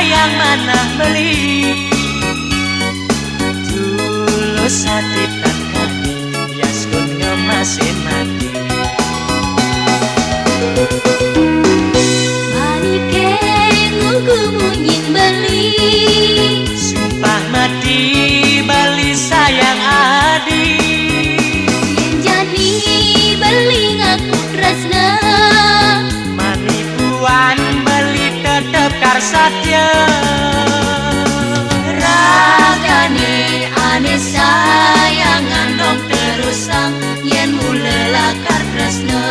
sayang manah beli. Tulus hati takani biaskun ngemasin mati. Manike nguku munyin beli, Sumpah mati bali sayang adi. yen jani beli ngaku tresna, Manipuan beli tetep karsatya. ragane ane sayangan dong terusang yen mule lakar tresna.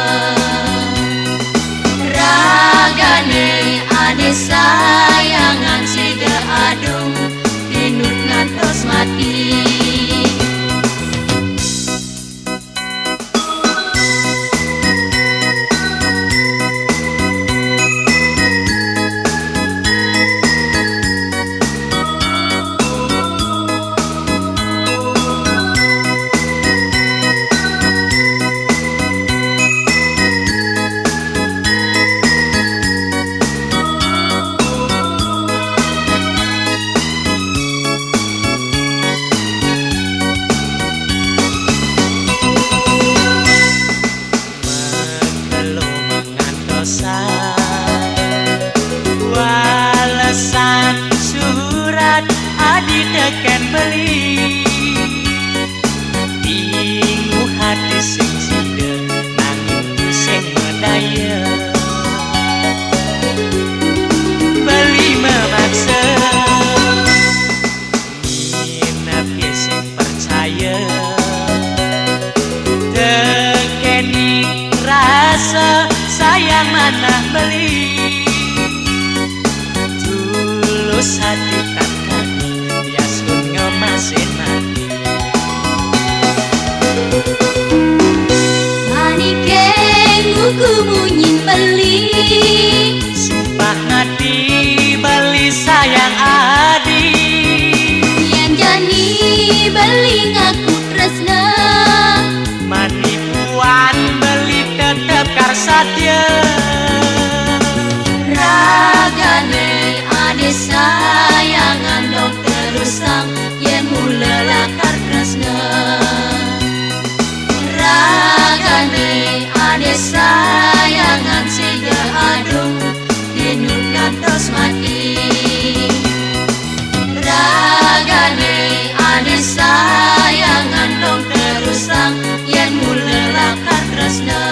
Ragane ane sayangan siga adung tinut ngantos mati. Walesan surat adi teken beli. Ingu hati sing sida nanging sing medaya. Beli memaksa nginep sing percaya. Tekeni rasa sayang manah beli. Tulus hati takani biaskun ngemasin mati. Manike nguku munyin beli, Sumpah ngati beli sayang adi. yen jani beli ngaku tresna, Manipuan beli tetep karsatya. ragane ane sayangan dong terusang yen mule lakar tresna. Ragane ane sayangan siga adung tinut ngantos mati. Ragane ane sayangan dong terusang yen mule lakar tresna.